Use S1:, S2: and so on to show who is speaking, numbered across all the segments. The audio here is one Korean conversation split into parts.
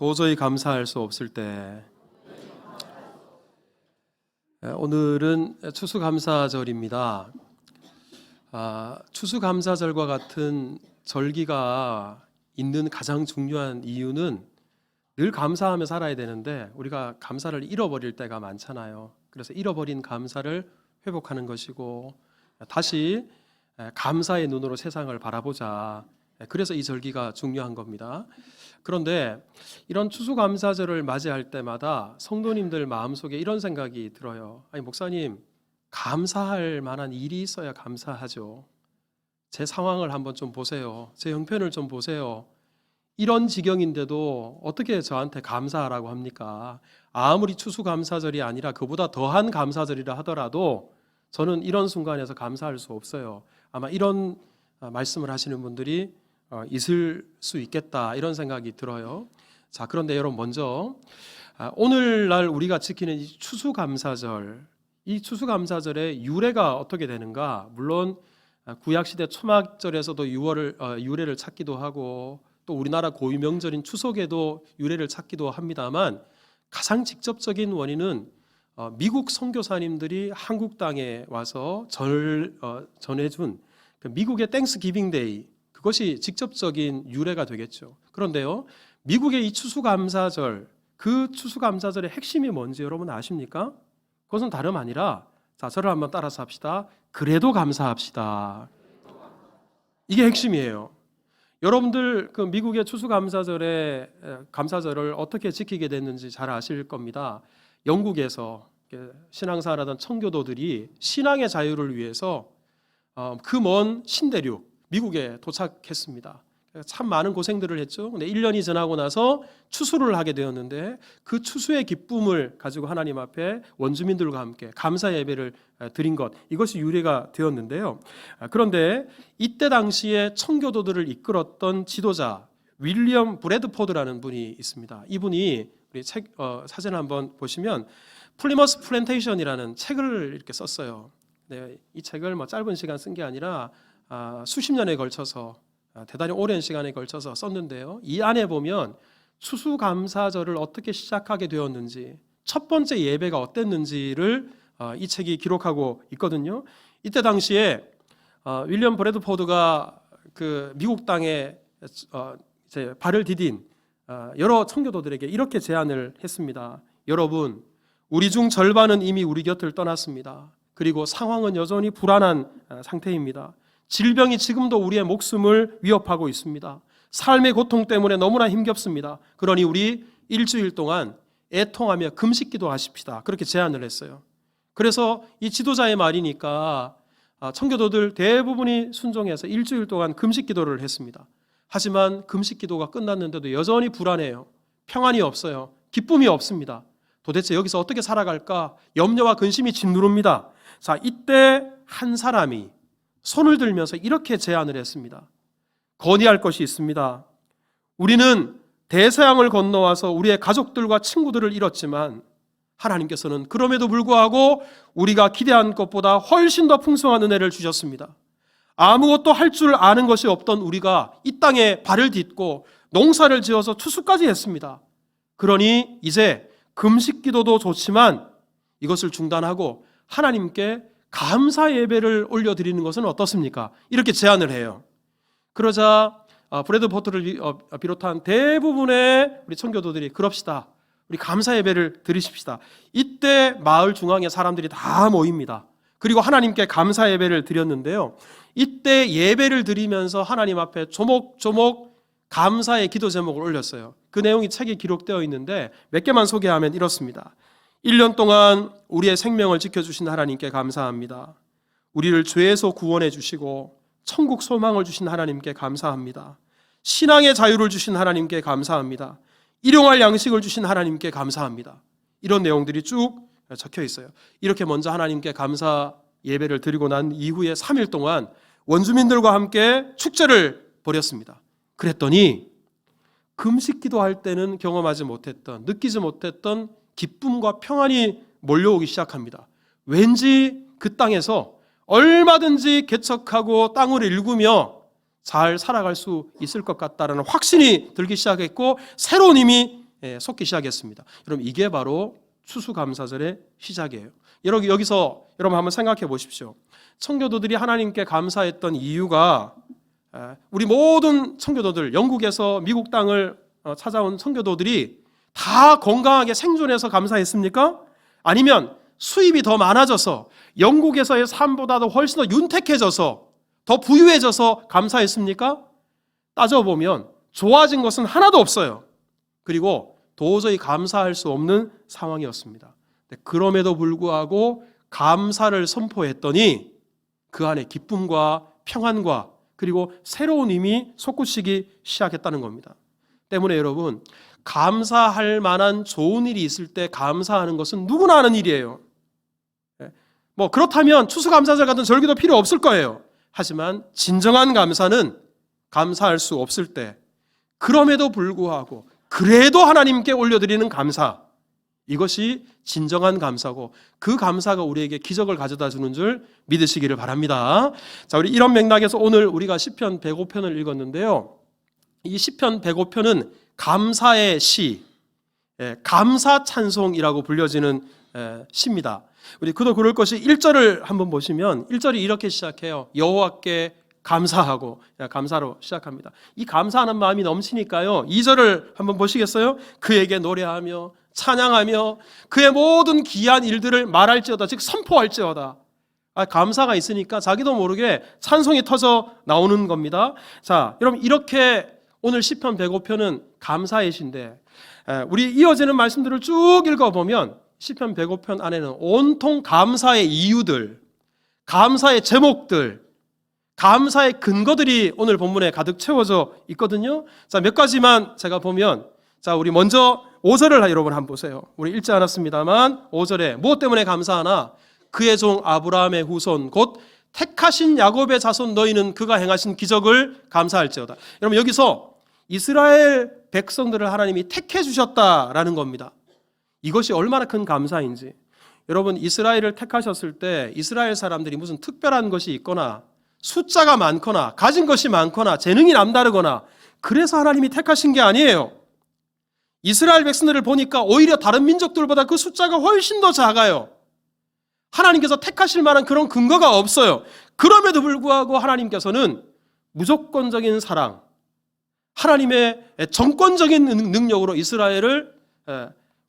S1: 도저히 감사할 수 없을 때. 오늘은 추수감사절입니다. 추수감사절과 같은 절기가 있는 가장 중요한 이유는 늘 감사하며 살아야 되는데 우리가 감사를 잃어버릴 때가 많잖아요. 그래서 잃어버린 감사를 회복하는 것이고 다시 감사의 눈으로 세상을 바라보자. 그래서 이 절기가 중요한 겁니다. 그런데 이런 추수감사절을 맞이할 때마다 성도님들 마음속에 이런 생각이 들어요. 아니 목사님, 감사할 만한 일이 있어야 감사하죠. 제 상황을 한번 좀 보세요. 제 형편을 좀 보세요. 이런 지경인데도 어떻게 저한테 감사하라고 합니까? 아무리 추수감사절이 아니라 그보다 더한 감사절이라 하더라도 저는 이런 순간에서 감사할 수 없어요. 아마 이런 말씀을 하시는 분들이 있을 수 있겠다 이런 생각이 들어요. 자, 그런데 여러분 먼저 오늘날 우리가 지키는 이 추수감사절, 이 추수감사절의 유래가 어떻게 되는가? 물론 구약시대 초막절에서도 유래를 찾기도 하고 또 우리나라 고유 명절인 추석에도 유래를 찾기도 합니다만 가장 직접적인 원인은 미국 선교사님들이 한국 땅에 와서 전해준 미국의 땡스기빙 데이, 그것이 직접적인 유래가 되겠죠. 그런데요, 미국의 이 추수감사절, 그 추수감사절의 핵심이 뭔지 여러분 아십니까? 그것은 다름 아니라, 자, 저를 한번 따라서 합시다. 그래도 감사합시다. 이게 핵심이에요. 여러분들 그 미국의 추수감사절의 감사절을 어떻게 지키게 됐는지 잘 아실 겁니다. 영국에서 신앙생활하던 청교도들이 신앙의 자유를 위해서 그 먼 신대륙 미국에 도착했습니다. 참 많은 고생들을 했죠. 근데 1년이 지나고 나서 추수를 하게 되었는데 그 추수의 기쁨을 가지고 하나님 앞에 원주민들과 함께 감사 예배를 드린 것, 이것이 유래가 되었는데요. 그런데 이때 당시에 청교도들을 이끌었던 지도자 윌리엄 브래드포드라는 분이 있습니다. 이분이 우리 사진을 한번 보시면 플리머스 플랜테이션이라는 책을 이렇게 썼어요. 네, 이 책을 짧은 시간 쓴 게 아니라 수십 년에 걸쳐서 대단히 오랜 시간에 걸쳐서 썼는데요. 이 안에 보면 추수감사절을 어떻게 시작하게 되었는지, 첫 번째 예배가 어땠는지를 이 책이 기록하고 있거든요. 이때 당시에 윌리엄 브래드포드가 그 미국 땅에 이제 발을 디딘 여러 청교도들에게 이렇게 제안을 했습니다. 여러분, 우리 중 절반은 이미 우리 곁을 떠났습니다. 그리고 상황은 여전히 불안한 상태입니다. 질병이 지금도 우리의 목숨을 위협하고 있습니다. 삶의 고통 때문에 너무나 힘겹습니다. 그러니 우리 일주일 동안 애통하며 금식기도 하십시다. 그렇게 제안을 했어요. 그래서 이 지도자의 말이니까 청교도들 대부분이 순종해서 일주일 동안 금식기도를 했습니다. 하지만 금식기도가 끝났는데도 여전히 불안해요. 평안이 없어요. 기쁨이 없습니다. 도대체 여기서 어떻게 살아갈까? 염려와 근심이 짓누릅니다. 자, 이때 한 사람이 손을 들면서 이렇게 제안을 했습니다. 건의할 것이 있습니다. 우리는 대서양을 건너와서 우리의 가족들과 친구들을 잃었지만 하나님께서는 그럼에도 불구하고 우리가 기대한 것보다 훨씬 더 풍성한 은혜를 주셨습니다. 아무것도 할 줄 아는 것이 없던 우리가 이 땅에 발을 딛고 농사를 지어서 추수까지 했습니다. 그러니 이제 금식기도도 좋지만 이것을 중단하고 하나님께 감사 예배를 올려드리는 것은 어떻습니까? 이렇게 제안을 해요. 그러자 브래드포트를 비롯한 대부분의 우리 청교도들이 그럽시다. 우리 감사 예배를 드리십시다. 이때 마을 중앙에 사람들이 다 모입니다. 그리고 하나님께 감사 예배를 드렸는데요. 이때 예배를 드리면서 하나님 앞에 조목조목 감사의 기도 제목을 올렸어요. 그 내용이 책에 기록되어 있는데 몇 개만 소개하면 이렇습니다. 1년 동안 우리의 생명을 지켜주신 하나님께 감사합니다. 우리를 죄에서 구원해 주시고 천국 소망을 주신 하나님께 감사합니다. 신앙의 자유를 주신 하나님께 감사합니다. 일용할 양식을 주신 하나님께 감사합니다. 이런 내용들이 쭉 적혀 있어요. 이렇게 먼저 하나님께 감사 예배를 드리고 난 이후에 3일 동안 원주민들과 함께 축제를 벌였습니다. 그랬더니 금식기도 할 때는 경험하지 못했던, 느끼지 못했던 기쁨과 평안이 몰려오기 시작합니다. 왠지 그 땅에서 얼마든지 개척하고 땅을 일구며 잘 살아갈 수 있을 것 같다라는 확신이 들기 시작했고 새로운 힘이 쏟기 시작했습니다. 여러분 이게 바로 추수감사절의 시작이에요. 여기서 여러분 한번 생각해 보십시오. 청교도들이 하나님께 감사했던 이유가 우리 모든 청교도들, 영국에서 미국 땅을 찾아온 청교도들이 다 건강하게 생존해서 감사했습니까? 아니면 수입이 더 많아져서 영국에서의 삶보다도 훨씬 더 윤택해져서 더 부유해져서 감사했습니까? 따져보면 좋아진 것은 하나도 없어요. 그리고 도저히 감사할 수 없는 상황이었습니다. 그럼에도 불구하고 감사를 선포했더니 그 안에 기쁨과 평안과 그리고 새로운 힘이 솟구치기 시작했다는 겁니다. 때문에 여러분, 감사할 만한 좋은 일이 있을 때 감사하는 것은 누구나 하는 일이에요. 그렇다면 추수감사절 같은 절기도 필요 없을 거예요. 하지만 진정한 감사는 감사할 수 없을 때, 그럼에도 불구하고 그래도 하나님께 올려드리는 감사, 이것이 진정한 감사고 그 감사가 우리에게 기적을 가져다 주는 줄 믿으시기를 바랍니다. 자, 우리 이런 맥락에서 오늘 우리가 시편 105편을 읽었는데요. 이 시편 105편은 감사의 시, 감사 찬송이라고 불려지는 시입니다. 우리 그도 그럴 것이 1절을 한번 보시면 1절이 이렇게 시작해요. 여호와께 감사하고, 감사로 시작합니다. 이 감사하는 마음이 넘치니까요. 2절을 한번 보시겠어요? 그에게 노래하며 찬양하며 그의 모든 귀한 일들을 말할지어다, 즉 선포할지어다. 감사가 있으니까 자기도 모르게 찬송이 터져 나오는 겁니다. 자, 여러분 이렇게 오늘 시편 105편은 감사의 시인데, 우리 이어지는 말씀들을 쭉 읽어보면 시편 105편 안에는 온통 감사의 이유들, 감사의 제목들, 감사의 근거들이 오늘 본문에 가득 채워져 있거든요. 자, 몇 가지만 제가 보면, 자, 우리 먼저 5절을 여러분 한번 보세요. 우리 읽지 않았습니다만 5절에 무엇 때문에 감사하나? 그의 종 아브라함의 후손 곧 택하신 야곱의 자손 너희는 그가 행하신 기적을 감사할지어다. 여러분 여기서 이스라엘 백성들을 하나님이 택해 주셨다라는 겁니다. 이것이 얼마나 큰 감사인지. 여러분 이스라엘을 택하셨을 때 이스라엘 사람들이 무슨 특별한 것이 있거나 숫자가 많거나 가진 것이 많거나 재능이 남다르거나 그래서 하나님이 택하신 게 아니에요. 이스라엘 백성들을 보니까 오히려 다른 민족들보다 그 숫자가 훨씬 더 작아요. 하나님께서 택하실 만한 그런 근거가 없어요. 그럼에도 불구하고 하나님께서는 무조건적인 사랑, 하나님의 정권적인 능력으로 이스라엘을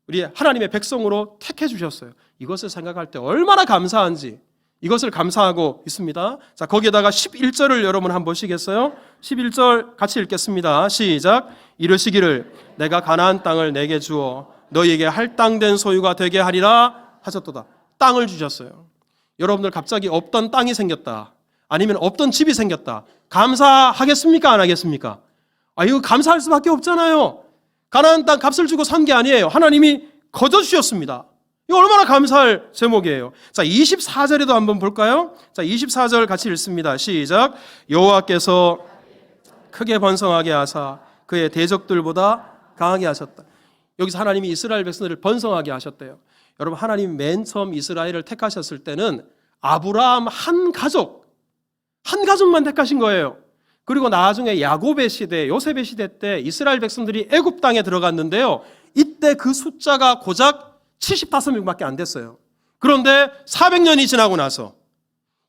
S1: 우리 하나님의 백성으로 택해 주셨어요. 이것을 생각할 때 얼마나 감사한지 이것을 감사하고 있습니다. 자, 거기에다가 11절을 여러분 한번 보시겠어요? 11절 같이 읽겠습니다. 시작. 이르시기를 내가 가나안 땅을 내게 주어 너희에게 할당된 소유가 되게 하리라 하셨도다. 땅을 주셨어요. 여러분들 갑자기 없던 땅이 생겼다, 아니면 없던 집이 생겼다, 감사하겠습니까? 안 하겠습니까? 이거 감사할 수밖에 없잖아요. 가나안 땅 값을 주고 산 게 아니에요. 하나님이 거저 주셨습니다. 이거 얼마나 감사할 제목이에요. 자, 24절에도 한번 볼까요? 자, 24절 같이 읽습니다. 시작. 여호와께서 크게 번성하게 하사 그의 대적들보다 강하게 하셨다. 여기서 하나님이 이스라엘 백성들을 번성하게 하셨대요. 여러분 하나님 맨 처음 이스라엘을 택하셨을 때는 아브라함 한 가족만 택하신 거예요. 그리고 나중에 야곱의 시대, 요셉의 시대 때 이스라엘 백성들이 애굽 땅에 들어갔는데요. 이때 그 숫자가 고작 75명밖에 안 됐어요. 그런데 400년이 지나고 나서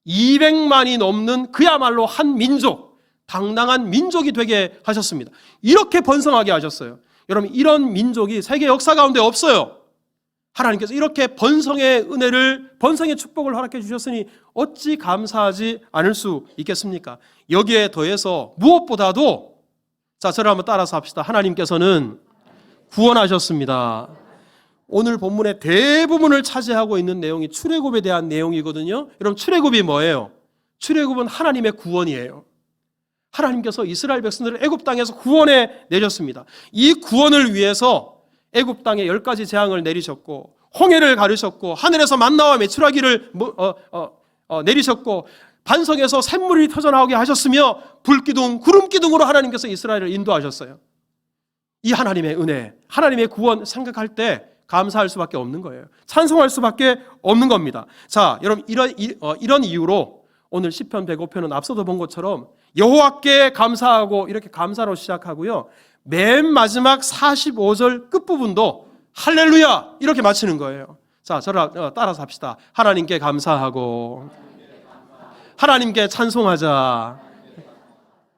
S1: 200만이 넘는 그야말로 한 민족, 당당한 민족이 되게 하셨습니다. 이렇게 번성하게 하셨어요. 여러분 이런 민족이 세계 역사 가운데 없어요. 하나님께서 이렇게 번성의 은혜를, 번성의 축복을 허락해 주셨으니 어찌 감사하지 않을 수 있겠습니까? 여기에 더해서 무엇보다도, 자, 저를 한번 따라서 합시다. 하나님께서는 구원하셨습니다. 오늘 본문의 대부분을 차지하고 있는 내용이 출애굽에 대한 내용이거든요. 여러분 출애굽이 뭐예요? 출애굽은 하나님의 구원이에요. 하나님께서 이스라엘 백성들을 애굽 땅에서 구원해 내셨습니다. 이 구원을 위해서 애굽 땅에 10가지 재앙을 내리셨고 홍해를 가르셨고 하늘에서 만나와 메추라기를 내리셨고 반석에서 샘물이 터져나오게 하셨으며 불기둥, 구름기둥으로 하나님께서 이스라엘을 인도하셨어요. 이 하나님의 은혜, 하나님의 구원 생각할 때 감사할 수밖에 없는 거예요. 찬송할 수밖에 없는 겁니다. 자, 여러분 이런 이유로 오늘 시편 105편은 앞서도 본 것처럼 여호와께 감사하고 이렇게 감사로 시작하고요. 맨 마지막 45절 끝부분도 할렐루야 이렇게 마치는 거예요. 자, 저를 따라서 합시다. 하나님께 감사하고 하나님께 찬송하자.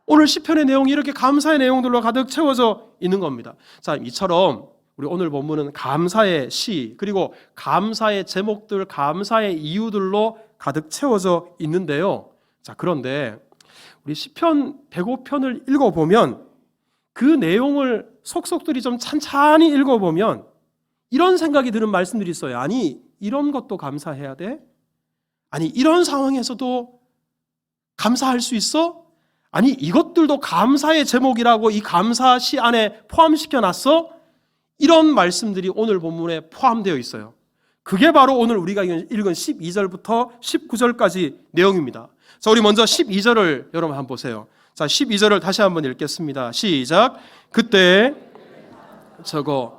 S1: 오늘 시편의 내용이 이렇게 감사의 내용들로 가득 채워져 있는 겁니다. 자, 이처럼 우리 오늘 본문은 감사의 시, 그리고 감사의 제목들, 감사의 이유들로 가득 채워져 있는데요. 자, 그런데 우리 시편 105편을 읽어보면 그 내용을 속속들이 좀 찬찬히 읽어보면 이런 생각이 드는 말씀들이 있어요. 아니, 이런 것도 감사해야 돼? 아니, 이런 상황에서도 감사할 수 있어? 아니, 이것들도 감사의 제목이라고 이 감사시 안에 포함시켜 놨어? 이런 말씀들이 오늘 본문에 포함되어 있어요. 그게 바로 오늘 우리가 읽은 12절부터 19절까지 내용입니다. 자, 우리 먼저 12절을 여러분 한번 보세요. 자, 12절을 다시 한번 읽겠습니다. 시작. 그때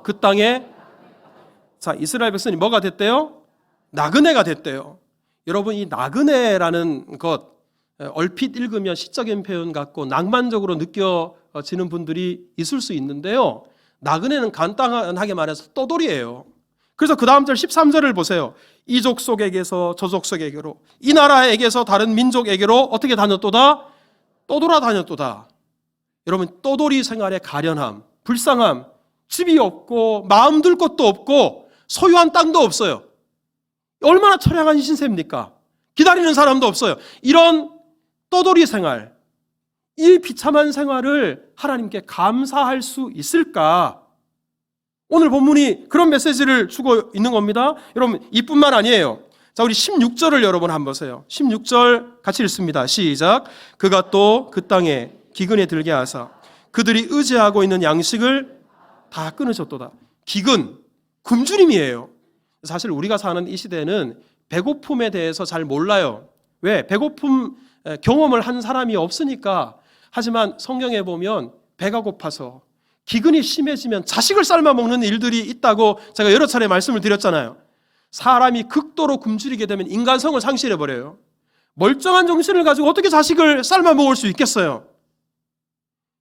S1: 그 땅에 자, 이스라엘 백성이 뭐가 됐대요? 나그네가 됐대요. 여러분, 이 나그네라는 것 얼핏 읽으면 시적인 표현 같고 낭만적으로 느껴지는 분들이 있을 수 있는데요. 나그네는 간단하게 말해서 떠돌이에요. 그래서 그 다음 절 13절을 보세요. 이 족속에게서 저 족속에게로, 이 나라에게서 다른 민족에게로 어떻게 다녔도다? 떠돌아다녔도다. 여러분, 떠돌이 생활의 가련함, 불쌍함, 집이 없고 마음 둘 것도 없고 소유한 땅도 없어요. 얼마나 처량한 신세입니까? 기다리는 사람도 없어요. 이런 떠돌이 생활, 이 비참한 생활을 하나님께 감사할 수 있을까? 오늘 본문이 그런 메시지를 주고 있는 겁니다. 여러분, 이뿐만 아니에요. 자, 우리 16절을 여러분 한번 보세요. 16절 같이 읽습니다. 시작. 그가 또 그 땅에 기근에 들게 하사 그들이 의지하고 있는 양식을 다 끊으셨도다. 기근, 굶주림이에요. 사실 우리가 사는 이 시대는 배고픔에 대해서 잘 몰라요. 왜? 배고픔 경험을 한 사람이 없으니까. 하지만 성경에 보면 배가 고파서 기근이 심해지면 자식을 삶아 먹는 일들이 있다고 제가 여러 차례 말씀을 드렸잖아요. 사람이 극도로 굶주리게 되면 인간성을 상실해버려요. 멀쩡한 정신을 가지고 어떻게 자식을 삶아 먹을 수 있겠어요?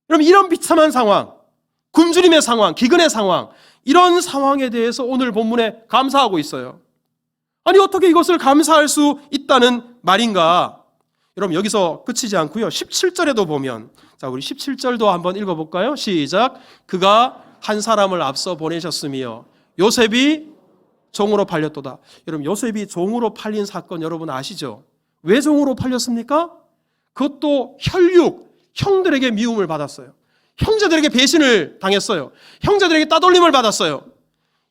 S1: 그럼 이런 비참한 상황, 굶주림의 상황, 기근의 상황, 이런 상황에 대해서 오늘 본문에 감사하고 있어요. 아니, 어떻게 이것을 감사할 수 있다는 말인가? 여러분, 여기서 끝이지 않고요. 17절에도 보면, 자, 우리 17절도 한번 읽어볼까요? 시작. 그가 한 사람을 앞서 보내셨으며 요셉이 종으로 팔렸도다. 여러분, 요셉이 종으로 팔린 사건 여러분 아시죠? 왜 종으로 팔렸습니까? 그것도 혈육, 형들에게 미움을 받았어요. 형제들에게 배신을 당했어요. 형제들에게 따돌림을 받았어요.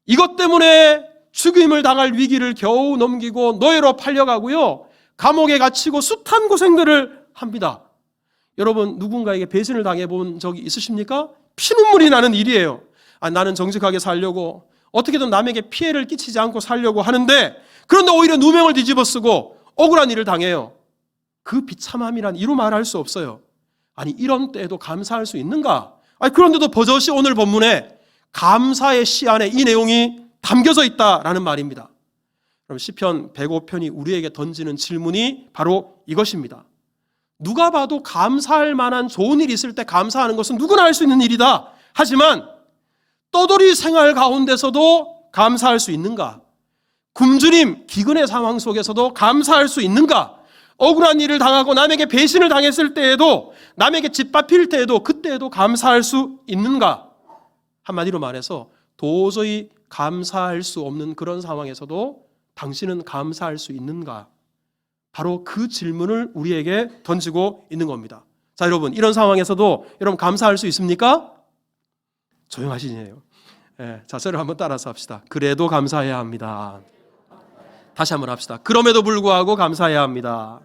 S1: 이것 때문에 죽임을 당할 위기를 겨우 넘기고 노예로 팔려가고요. 감옥에 갇히고 숱한 고생들을 합니다. 여러분, 누군가에게 배신을 당해본 적이 있으십니까? 피눈물이 나는 일이에요. 나는 정직하게 살려고 어떻게든 남에게 피해를 끼치지 않고 살려고 하는데, 그런데 오히려 누명을 뒤집어 쓰고 억울한 일을 당해요. 그 비참함이란 이루 말할 수 없어요. 아니, 이런 때에도 감사할 수 있는가? 그런데도 버젓이 오늘 본문에 감사의 시 안에 이 내용이 담겨져 있다라는 말입니다. 그럼 시편 105편이 우리에게 던지는 질문이 바로 이것입니다. 누가 봐도 감사할 만한 좋은 일이 있을 때 감사하는 것은 누구나 할 수 있는 일이다. 하지만 떠돌이 생활 가운데서도 감사할 수 있는가? 굶주림, 기근의 상황 속에서도 감사할 수 있는가? 억울한 일을 당하고 남에게 배신을 당했을 때에도, 남에게 짓밟힐 때에도, 그때에도 감사할 수 있는가? 한마디로 말해서 도저히 감사할 수 없는 그런 상황에서도 당신은 감사할 수 있는가? 바로 그 질문을 우리에게 던지고 있는 겁니다. 자, 여러분, 이런 상황에서도 여러분 감사할 수 있습니까? 조용하시네요. 자, 저를 한번 따라서 합시다. 그래도 감사해야 합니다. 다시 한번 합시다. 그럼에도 불구하고 감사해야 합니다.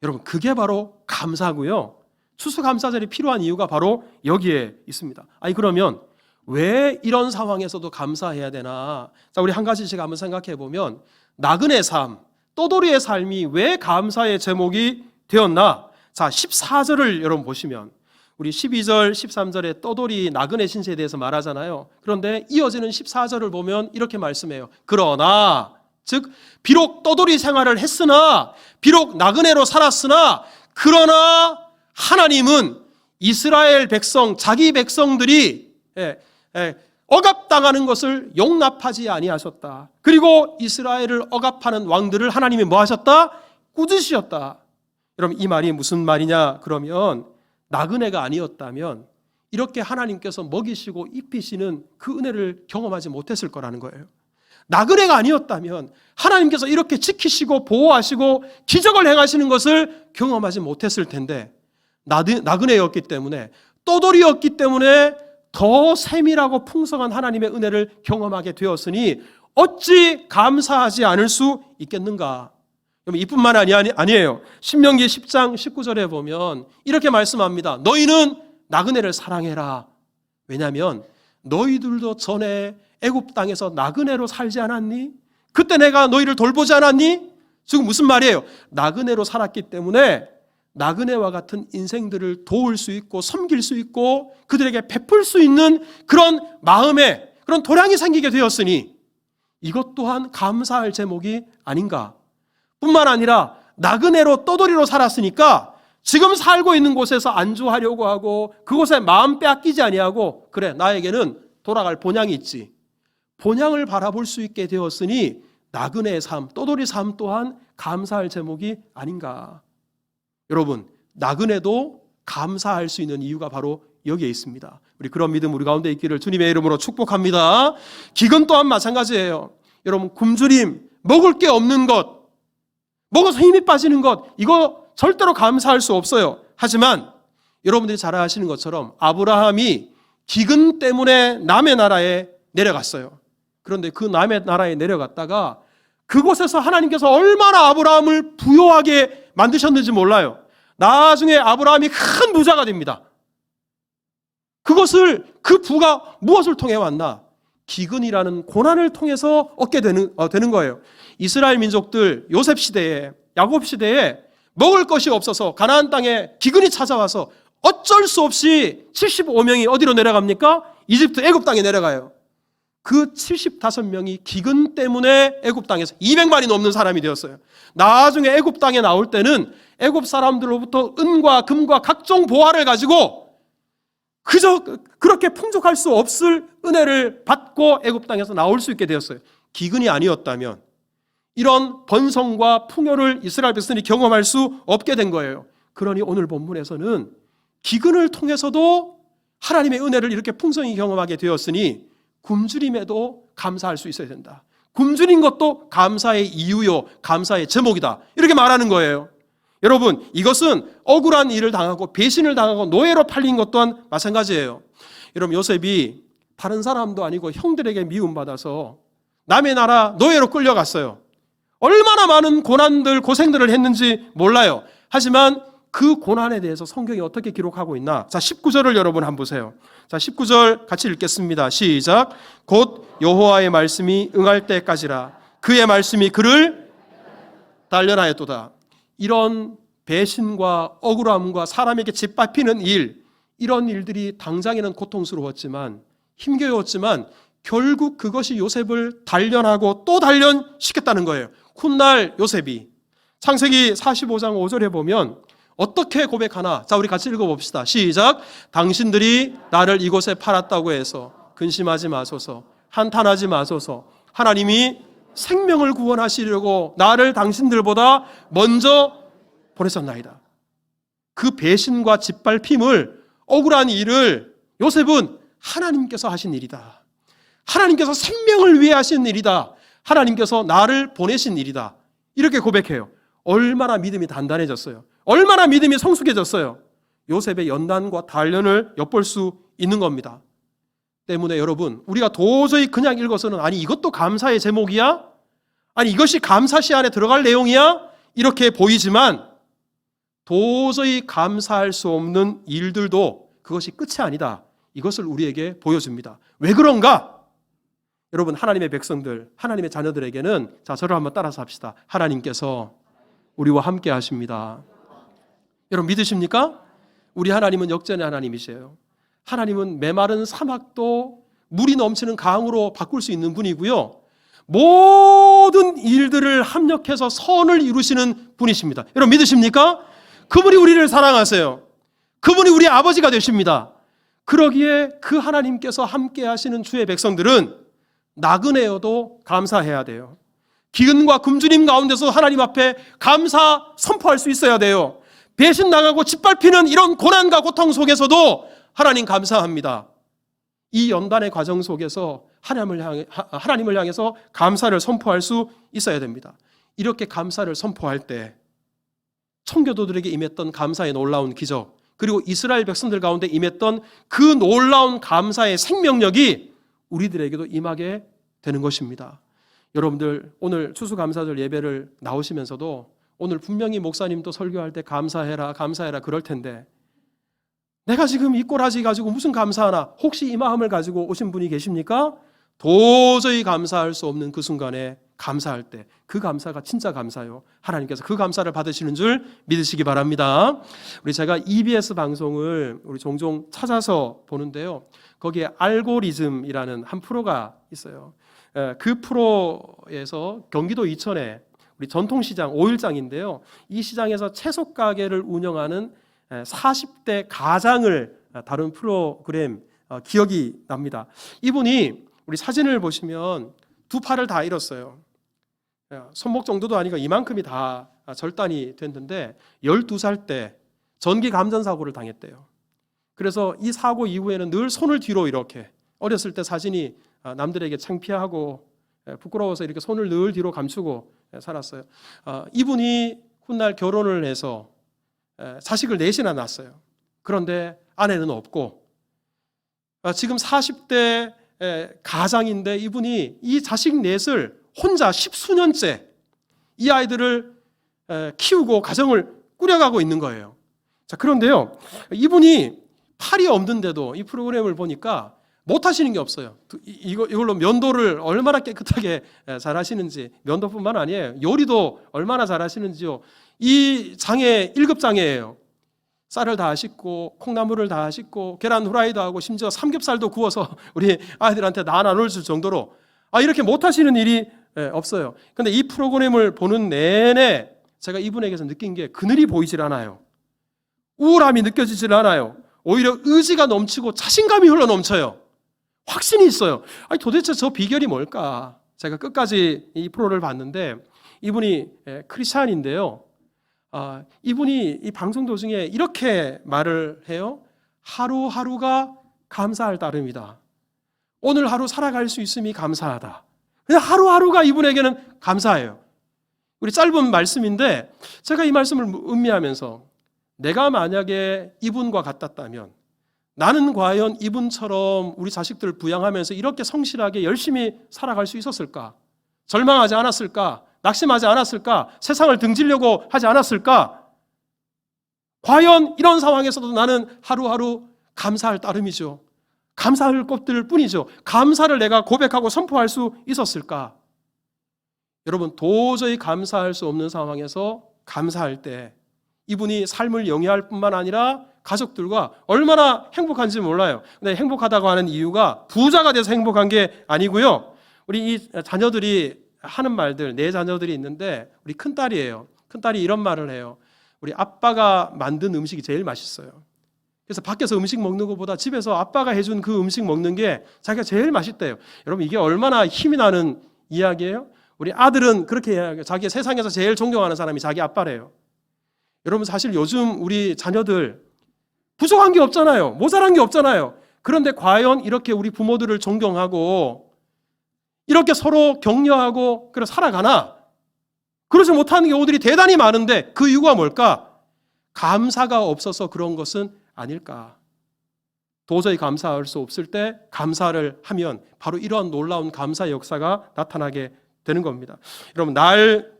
S1: 여러분, 그게 바로 감사고요. 추수감사절이 필요한 이유가 바로 여기에 있습니다. 그러면 왜 이런 상황에서도 감사해야 되나? 자, 우리 한 가지씩 한번 생각해 보면, 나그네 삶, 떠돌이의 삶이 왜 감사의 제목이 되었나? 자, 14절을 여러분 보시면, 우리 12절, 13절에 떠돌이 나그네 신세에 대해서 말하잖아요. 그런데 이어지는 14절을 보면 이렇게 말씀해요. 그러나, 즉 비록 떠돌이 생활을 했으나, 비록 나그네로 살았으나, 그러나 하나님은 이스라엘 백성, 자기 백성들이 억압당하는 것을 용납하지 아니하셨다. 그리고 이스라엘을 억압하는 왕들을 하나님이 뭐 하셨다? 꾸짖으셨다. 여러분, 이 말이 무슨 말이냐? 그러면 나그네가 아니었다면 이렇게 하나님께서 먹이시고 입히시는 그 은혜를 경험하지 못했을 거라는 거예요. 나그네가 아니었다면 하나님께서 이렇게 지키시고 보호하시고 기적을 행하시는 것을 경험하지 못했을 텐데, 나그네였기 때문에, 떠돌이였기 때문에 더 세밀하고 풍성한 하나님의 은혜를 경험하게 되었으니 어찌 감사하지 않을 수 있겠는가? 이뿐만 아니에요. 신명기 10장 19절에 보면 이렇게 말씀합니다. 너희는 나그네를 사랑해라. 왜냐하면 너희들도 전에 애굽 땅에서 나그네로 살지 않았니? 그때 내가 너희를 돌보지 않았니? 지금 무슨 말이에요? 나그네로 살았기 때문에 나그네와 같은 인생들을 도울 수 있고 섬길 수 있고 그들에게 베풀 수 있는 그런 마음에 그런 도량이 생기게 되었으니 이것 또한 감사할 제목이 아닌가. 뿐만 아니라 나그네로 떠돌이로 살았으니까 지금 살고 있는 곳에서 안주하려고 하고 그곳에 마음 빼앗기지 아니하고, 그래, 나에게는 돌아갈 본향이 있지, 본향을 바라볼 수 있게 되었으니 나그네의 삶, 떠돌이 삶 또한 감사할 제목이 아닌가. 여러분, 나그네도 감사할 수 있는 이유가 바로 여기에 있습니다. 우리 그런 믿음 우리 가운데 있기를 주님의 이름으로 축복합니다. 기근 또한 마찬가지예요. 여러분, 굶주림, 먹을 게 없는 것, 먹어서 힘이 빠지는 것, 이거 절대로 감사할 수 없어요. 하지만 여러분들이 잘 아시는 것처럼 아브라함이 기근 때문에 남의 나라에 내려갔어요. 그런데 그 남의 나라에 내려갔다가 그곳에서 하나님께서 얼마나 아브라함을 부요하게 만드셨는지 몰라요. 나중에 아브라함이 큰 부자가 됩니다. 그 부가 무엇을 통해 왔나? 기근이라는 고난을 통해서 얻게 되는 거예요. 이스라엘 민족들 요셉 시대에, 야곱 시대에 먹을 것이 없어서 가나안 땅에 기근이 찾아와서 어쩔 수 없이 75명이 어디로 내려갑니까? 이집트 애굽 땅에 내려가요. 그 75명이 기근 때문에 애굽 땅에서 200만이 넘는 사람이 되었어요. 나중에 애굽 땅에 나올 때는 애굽 사람들로부터 은과 금과 각종 보화를 가지고 그저 그렇게 풍족할 수 없을 은혜를 받고 애굽 땅에서 나올 수 있게 되었어요. 기근이 아니었다면 이런 번성과 풍요를 이스라엘 백성이 경험할 수 없게 된 거예요. 그러니 오늘 본문에서는 기근을 통해서도 하나님의 은혜를 이렇게 풍성히 경험하게 되었으니 굶주림에도 감사할 수 있어야 된다. 굶주린 것도 감사의 이유요, 감사의 제목이다. 이렇게 말하는 거예요. 여러분, 이것은 억울한 일을 당하고 배신을 당하고 노예로 팔린 것 또한 마찬가지예요. 여러분, 요셉이 다른 사람도 아니고 형들에게 미움받아서 남의 나라 노예로 끌려갔어요. 얼마나 많은 고난들, 고생들을 했는지 몰라요. 하지만 그 고난에 대해서 성경이 어떻게 기록하고 있나? 자, 19절을 여러분 한번 보세요. 자, 19절 같이 읽겠습니다. 시작. 곧 여호와의 말씀이 응할 때까지라 그의 말씀이 그를 단련하였도다. 이런 배신과 억울함과 사람에게 짓밟히는 일, 이런 일들이 당장에는 고통스러웠지만, 힘겨웠지만 결국 그것이 요셉을 단련하고 또 단련시켰다는 거예요. 훗날 요셉이 창세기 45장 5절에 보면 어떻게 고백하나? 자, 우리 같이 읽어봅시다. 시작. 당신들이 나를 이곳에 팔았다고 해서 근심하지 마소서, 한탄하지 마소서. 하나님이 생명을 구원하시려고 나를 당신들보다 먼저 보내셨나이다. 그 배신과 짓밟힘을, 억울한 일을 요셉은 하나님께서 하신 일이다. 하나님께서 생명을 위해 하신 일이다. 하나님께서 나를 보내신 일이다. 이렇게 고백해요. 얼마나 믿음이 단단해졌어요. 얼마나 믿음이 성숙해졌어요. 요셉의 연단과 단련을 엿볼 수 있는 겁니다. 때문에 여러분, 우리가 도저히 그냥 읽어서는 아니 이것도 감사의 제목이야? 아니 이것이 감사시 안에 들어갈 내용이야? 이렇게 보이지만 도저히 감사할 수 없는 일들도 그것이 끝이 아니다. 이것을 우리에게 보여줍니다. 왜 그런가? 여러분, 하나님의 백성들, 하나님의 자녀들에게는, 자, 저를 한번 따라서 합시다. 하나님께서 우리와 함께 하십니다. 여러분 믿으십니까? 우리 하나님은 역전의 하나님이세요. 하나님은 메마른 사막도 물이 넘치는 강으로 바꿀 수 있는 분이고요. 모든 일들을 합력해서 선을 이루시는 분이십니다. 여러분 믿으십니까? 그분이 우리를 사랑하세요. 그분이 우리 아버지가 되십니다. 그러기에 그 하나님께서 함께 하시는 주의 백성들은 나그네여도 감사해야 돼요. 기근과 굶주림 가운데서 하나님 앞에 감사 선포할 수 있어야 돼요. 배신 당하고 짓밟히는 이런 고난과 고통 속에서도 하나님 감사합니다. 이 연단의 과정 속에서 하나님을 향해서 감사를 선포할 수 있어야 됩니다. 이렇게 감사를 선포할 때 청교도들에게 임했던 감사의 놀라운 기적, 그리고 이스라엘 백성들 가운데 임했던 그 놀라운 감사의 생명력이 우리들에게도 임하게 되는 것입니다. 여러분들 오늘 추수감사절 예배를 나오시면서도 오늘 분명히 목사님도 설교할 때 감사해라 감사해라 그럴 텐데, 내가 지금 이 꼬라지 가지고 무슨 감사하나, 혹시 이 마음을 가지고 오신 분이 계십니까? 도저히 감사할 수 없는 그 순간에 감사할 때 그 감사가 진짜 감사요. 하나님께서 그 감사를 받으시는 줄 믿으시기 바랍니다. 제가 EBS 방송을 종종 찾아서 보는데요, 거기에 알고리즘이라는 한 프로가 있어요. 그 프로에서 경기도 이천에 우리 전통시장 5일장인데요, 이 시장에서 채소 가게를 운영하는 40대 가장을 다룬 프로그램 기억이 납니다. 이분이 우리 사진을 보시면 두 팔을 다 잃었어요. 손목 정도도 아니고 이만큼이 다 절단이 됐는데 12살 때 전기 감전사고를 당했대요. 그래서 이 사고 이후에는 늘 손을 뒤로 이렇게, 어렸을 때 사진이 남들에게 창피하고 부끄러워서 이렇게 손을 늘 뒤로 감추고 살았어요. 이분이 훗날 결혼을 해서 자식을 넷이나 낳았어요. 그런데 아내는 없고 지금 40대 가장인데 이분이 이 자식 넷을 혼자 10수년째 이 아이들을 키우고 가정을 꾸려가고 있는 거예요. 자, 그런데요, 이분이 팔이 없는데도 이 프로그램을 보니까 못하시는 게 없어요. 이걸로 면도를 얼마나 깨끗하게 잘하시는지, 면도뿐만 아니에요, 요리도 얼마나 잘하시는지요. 이 장애 1급 장애예요. 쌀을 다 씻고 콩나물을 다 씻고 계란 후라이도 하고 심지어 삼겹살도 구워서 우리 아이들한테 다 나눠줄 정도로 이렇게 못하시는 일이 없어요. 그런데 이 프로그램을 보는 내내 제가 이분에게서 느낀 게 그늘이 보이질 않아요. 우울함이 느껴지질 않아요. 오히려 의지가 넘치고 자신감이 흘러넘쳐요. 확신이 있어요. 도대체 저 비결이 뭘까? 제가 끝까지 이 프로를 봤는데 이분이 크리스찬인데요, 이분이 이 방송 도중에 이렇게 말을 해요. 하루하루가 감사할 따름이다. 오늘 하루 살아갈 수 있음이 감사하다. 그냥 하루하루가 이분에게는 감사해요. 우리 짧은 말씀인데 제가 이 말씀을 음미하면서 내가 만약에 이분과 같았다면 나는 과연 이분처럼 우리 자식들을 부양하면서 이렇게 성실하게 열심히 살아갈 수 있었을까? 절망하지 않았을까? 낙심하지 않았을까? 세상을 등지려고 하지 않았을까? 과연 이런 상황에서도 나는 하루하루 감사할 따름이죠. 감사할 것들 뿐이죠. 감사를 내가 고백하고 선포할 수 있었을까? 여러분, 도저히 감사할 수 없는 상황에서 감사할 때 이분이 삶을 영위할 뿐만 아니라 가족들과 얼마나 행복한지 몰라요. 근데 행복하다고 하는 이유가 부자가 돼서 행복한 게 아니고요, 우리 이 자녀들이 하는 말들, 네 자녀들이 있는데 우리 큰딸이에요. 큰딸이 이런 말을 해요. 우리 아빠가 만든 음식이 제일 맛있어요. 그래서 밖에서 음식 먹는 것보다 집에서 아빠가 해준 그 음식 먹는 게 자기가 제일 맛있대요. 여러분, 이게 얼마나 힘이 나는 이야기예요? 우리 아들은 그렇게 이야기해요. 자기 세상에서 제일 존경하는 사람이 자기 아빠래요. 여러분, 사실 요즘 우리 자녀들 부족한 게 없잖아요. 모자란 게 없잖아요. 그런데 과연 이렇게 우리 부모들을 존경하고 이렇게 서로 격려하고 그래 살아가나? 그러지 못하는 경우들이 대단히 많은데 그 이유가 뭘까? 감사가 없어서 그런 것은 아닐까? 도저히 감사할 수 없을 때 감사를 하면 바로 이러한 놀라운 감사의 역사가 나타나게 되는 겁니다. 여러분, 날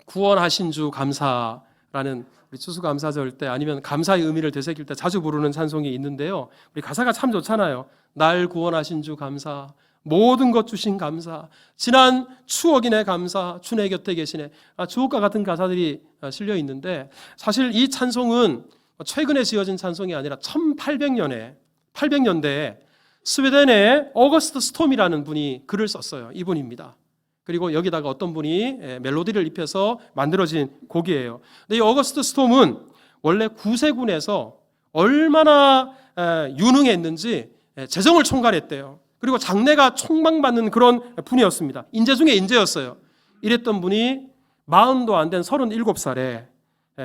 S1: 구원하신 주 감사라는 우리 추수감사절 때 아니면 감사의 의미를 되새길 때 자주 부르는 찬송이 있는데요, 우리 가사가 참 좋잖아요. 날 구원하신 주 감사, 모든 것 주신 감사, 지난 추억이네 감사, 주 내 곁에 계시네. 주옥과 같은 가사들이 실려 있는데 사실 이 찬송은 최근에 지어진 찬송이 아니라 1800년대에 스웨덴의 어거스트 스톰이라는 분이 글을 썼어요. 이분입니다. 그리고 여기다가 어떤 분이 멜로디를 입혀서 만들어진 곡이에요. 근데 이 어거스트 스톰은 원래 구세군에서 얼마나 유능했는지 재정을 총괄했대요. 그리고 장래가 촉망받는 그런 분이었습니다. 인재 중에 인재였어요. 이랬던 분이 40도 안 된 37살에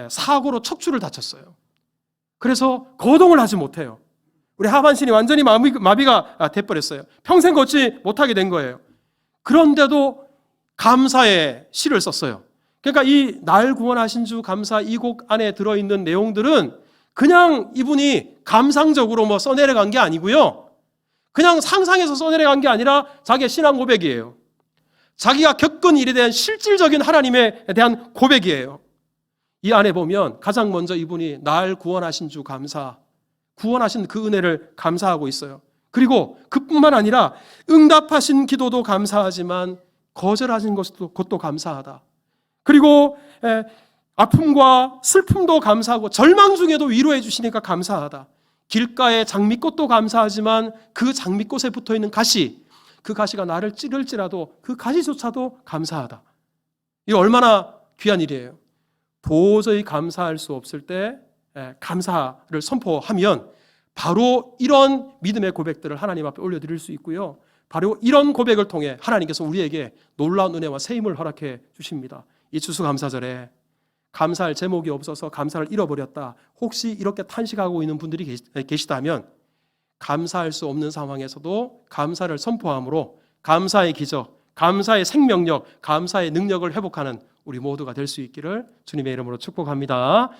S1: 사고로 척추를 다쳤어요. 그래서 거동을 하지 못해요. 우리 하반신이 완전히 마비가 돼버렸어요. 평생 걷지 못하게 된 거예요. 그런데도 감사의 시를 썼어요. 그러니까 이 날 구원하신 주 감사 이 곡 안에 들어있는 내용들은 그냥 이분이 감상적으로 뭐 써내려간 게 아니고요. 그냥 상상해서 써내려간 게 아니라 자기의 신앙 고백이에요. 자기가 겪은 일에 대한 실질적인 하나님에 대한 고백이에요. 이 안에 보면 가장 먼저 이분이 날 구원하신 주 감사, 구원하신 그 은혜를 감사하고 있어요. 그리고 그뿐만 아니라 응답하신 기도도 감사하지만 거절하신 것도 감사하다. 그리고 아픔과 슬픔도 감사하고 절망 중에도 위로해 주시니까 감사하다. 길가의 장미꽃도 감사하지만 그 장미꽃에 붙어있는 가시, 그 가시가 나를 찌를지라도 그 가시조차도 감사하다. 이게 얼마나 귀한 일이에요. 도저히 감사할 수 없을 때 감사를 선포하면 바로 이런 믿음의 고백들을 하나님 앞에 올려드릴 수 있고요. 바로 이런 고백을 통해 하나님께서 우리에게 놀라운 은혜와 새 힘을 허락해 주십니다. 이 추수감사절에 감사할 제목이 없어서 감사를 잃어버렸다. 혹시 이렇게 탄식하고 있는 분들이 계시다면 감사할 수 없는 상황에서도 감사를 선포함으로 감사의 기적, 감사의 생명력, 감사의 능력을 회복하는 우리 모두가 될 수 있기를 주님의 이름으로 축복합니다.